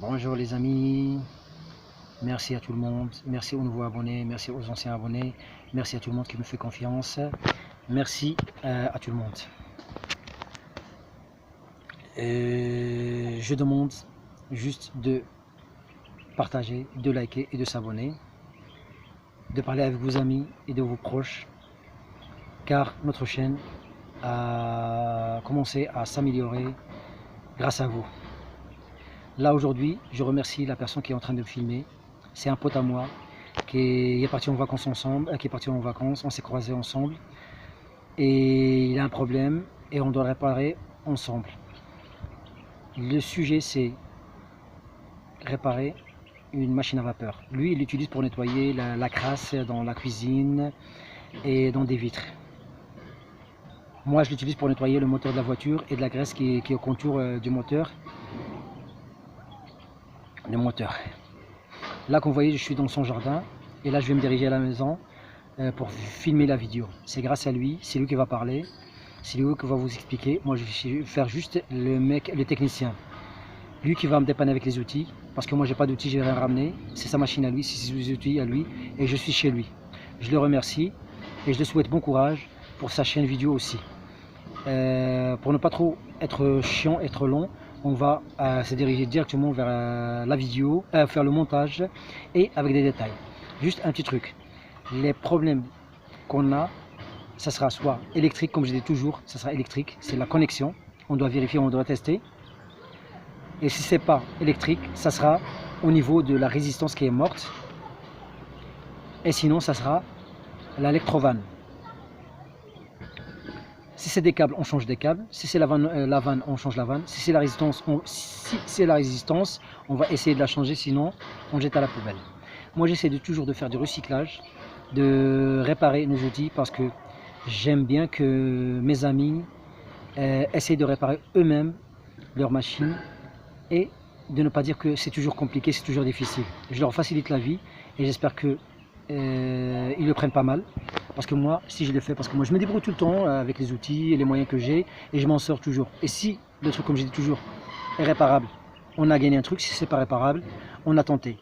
Bonjour les amis, merci à tout le monde, merci aux nouveaux abonnés, merci aux anciens abonnés, merci à tout le monde qui me fait confiance, merci à tout le monde. Je demande juste de partager, de liker et de s'abonner, de parler avec vos amis et de vos proches, car notre chaîne a commencé à s'améliorer grâce à vous. Là aujourd'hui, je remercie la personne qui est en train de me filmer. C'est un pote à moi qui est parti en vacances ensemble, qui est parti en vacances, on s'est croisés ensemble et il a un problème et on doit le réparer ensemble. Le sujet c'est réparer une machine à vapeur. Lui il l'utilise pour nettoyer la crasse dans la cuisine et dans des vitres. Moi je l'utilise pour nettoyer le moteur de la voiture et de la graisse qui est au contour du moteur. Là comme vous voyez je suis dans son jardin et là je vais me diriger à la maison pour filmer la vidéo. C'est grâce à lui, c'est lui qui va parler, c'est lui qui va vous expliquer. Moi je vais faire juste le technicien. Lui qui va me dépanner avec les outils, parce que moi j'ai pas d'outils, j'ai rien ramené. C'est sa machine à lui, c'est ses outils à lui, et je suis chez lui. Je le remercie et je lui souhaite bon courage pour sa chaîne vidéo aussi. Pour ne pas trop être chiant, être long, on va se diriger directement vers la vidéo, faire le montage et avec des détails. Juste un petit truc, les problèmes qu'on a, ça sera soit électrique, comme je dis toujours, ça sera électrique, c'est la connexion, on doit vérifier, on doit tester. Et si c'est pas électrique, ça sera au niveau de la résistance qui est morte. Et sinon, ça sera l'électrovanne. Si c'est des câbles, on change des câbles. Si c'est la vanne, on change la vanne. Si c'est la résistance, on va essayer de la changer. Sinon, on jette à la poubelle. Moi, j'essaie toujours de faire du recyclage, de réparer nos outils parce que j'aime bien que mes amis essayent de réparer eux-mêmes leurs machines et de ne pas dire que c'est toujours compliqué, c'est toujours difficile. Je leur facilite la vie et j'espère que ils le prennent pas mal. Parce que moi, si je le fais, parce que moi je me débrouille tout le temps avec les outils et les moyens que j'ai et je m'en sors toujours. Et si le truc, comme je dis toujours, est réparable, on a gagné un truc. Si c'est pas réparable, on a tenté.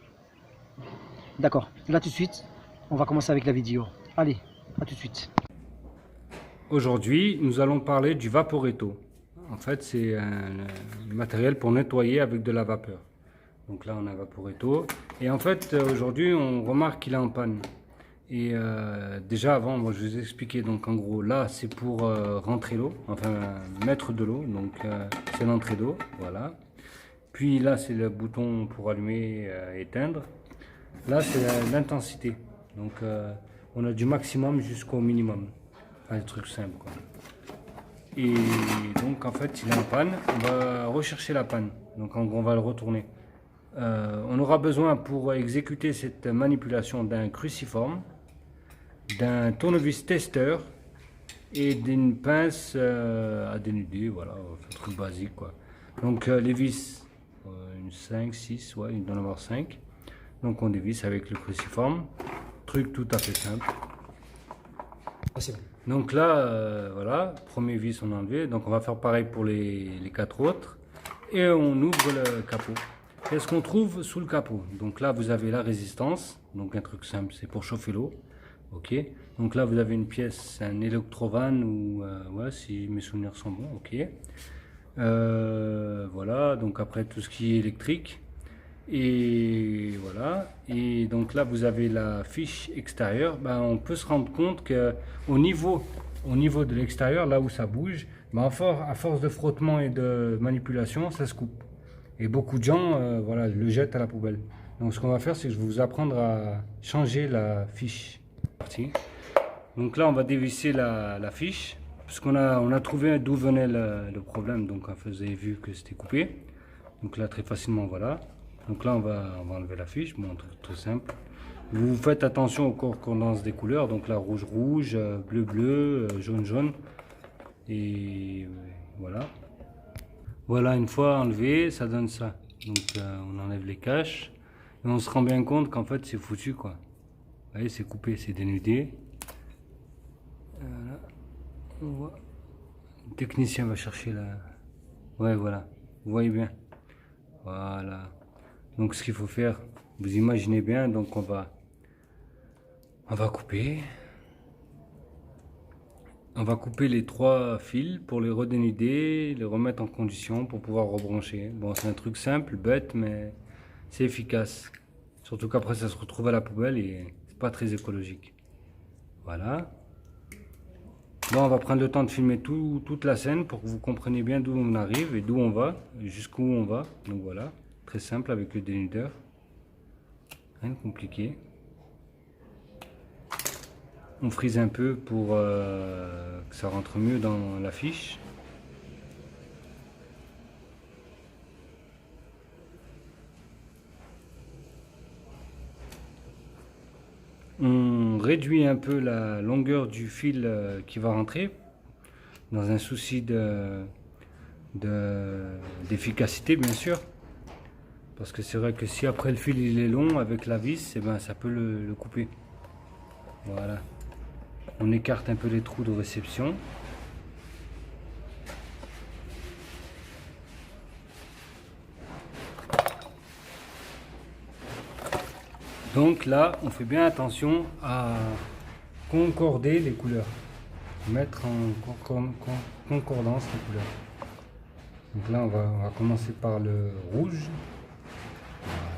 D'accord, là tout de suite, on va commencer avec la vidéo. Allez, à tout de suite. Aujourd'hui, nous allons parler du Vaporetto. En fait, c'est un matériel pour nettoyer avec de la vapeur. Donc là, on a Vaporetto. Et en fait, aujourd'hui, on remarque qu'il est en panne. Et déjà avant, moi, je vous ai expliqué. Donc en gros, là, c'est pour rentrer l'eau, enfin mettre de l'eau. Donc c'est l'entrée d'eau, voilà. Puis là, c'est le bouton pour allumer, éteindre. Là, c'est l'intensité. Donc on a du maximum jusqu'au minimum. Un truc simple quoi. Et donc en fait il est en panne, on va rechercher la panne. Donc en gros on va le retourner. On aura besoin pour exécuter cette manipulation d'un cruciforme, d'un tournevis testeur et d'une pince à dénuder, voilà, un truc basique quoi. Donc les vis, une 5, 6, ouais, il doit en avoir 5. Donc on dévisse avec le cruciforme, truc tout à fait simple. Ah, c'est bon. Donc là, voilà, premier vis on a enlevé. Donc on va faire pareil pour les 4 autres. Et on ouvre le capot. Qu'est-ce qu'on trouve sous le capot? Donc là, vous avez la résistance. Donc un truc simple, c'est pour chauffer l'eau. Ok. Donc là, vous avez une pièce, un électrovanne ou ouais, si mes souvenirs sont bons. Ok. Voilà. Donc après tout ce qui est électrique. Et voilà. Et donc là, vous avez la fiche extérieure. Ben, on peut se rendre compte que au niveau de l'extérieur, là où ça bouge, ben, à force de frottement et de manipulation, ça se coupe. Et beaucoup de gens, voilà, le jettent à la poubelle. Donc ce qu'on va faire, c'est que je vais vous apprendre à changer la fiche. Parti. Donc là, on va dévisser la fiche, parce on a trouvé d'où venait le problème. Donc vous avez vu que c'était coupé. Donc là, très facilement, voilà. Donc là, on va enlever la fiche. Bon, un truc tout simple. Vous faites attention aux correspondances des couleurs. Donc là, rouge, rouge, bleu, bleu, jaune, jaune. Et voilà. Voilà, une fois enlevé, ça donne ça. Donc on enlève les caches. Et on se rend bien compte qu'en fait, c'est foutu, quoi. Vous voyez, c'est coupé, c'est dénudé. Voilà. On voit. Le technicien va chercher la... Ouais, voilà. Vous voyez bien. Voilà. Donc ce qu'il faut faire, vous imaginez bien, donc on va couper. On va couper les 3 fils pour les redénuder, les remettre en condition pour pouvoir rebrancher. Bon, c'est un truc simple, bête, mais c'est efficace. Surtout qu'après ça se retrouve à la poubelle et c'est pas très écologique. Voilà. Bon, on va prendre le temps de filmer toute la scène pour que vous compreniez bien d'où on arrive et d'où on va, jusqu'où on va. Donc voilà, très simple avec le dénudeur. Rien de compliqué. On frise un peu pour que ça rentre mieux dans la fiche. On réduit un peu la longueur du fil qui va rentrer dans un souci d'efficacité bien sûr. Parce que c'est vrai que si après le fil il est long avec la vis, eh ben, ça peut le couper. Voilà. On écarte un peu les trous de réception. Donc là, on fait bien attention à concorder les couleurs. Mettre en concordance les couleurs. Donc là, on va commencer par le rouge.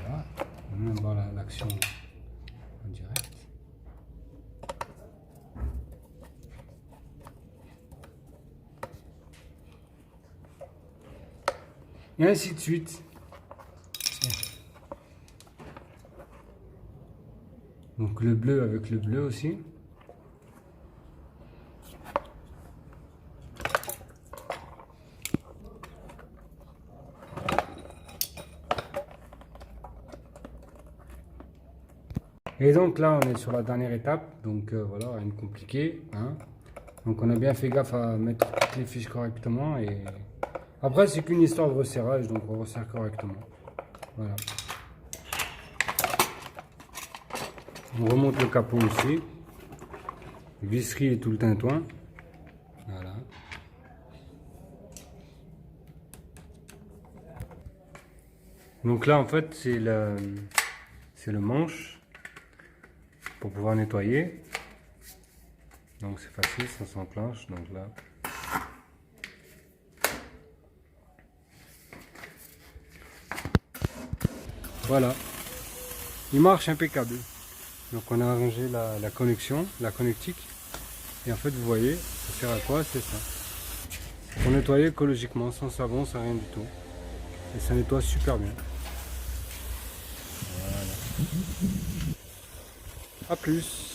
Voilà. On va voir l'action en direct. Et ainsi de suite. Donc le bleu avec le bleu aussi. Et donc là on est sur la dernière étape, donc voilà, rien de compliqué, hein. Donc on a bien fait gaffe à mettre toutes les fiches correctement et après c'est qu'une histoire de resserrage, donc on resserre correctement. Voilà. On remonte le capot aussi, visserie et tout le tintouin. Voilà. Donc là en fait c'est le manche pour pouvoir nettoyer. Donc c'est facile, ça s'enclenche. Donc là. Voilà. Il marche impeccable. Donc on a arrangé la connexion, la connectique. Et en fait vous voyez, ça sert à quoi? C'est ça. Pour nettoyer écologiquement, sans savon, sans rien du tout. Et ça nettoie super bien. Voilà. A plus.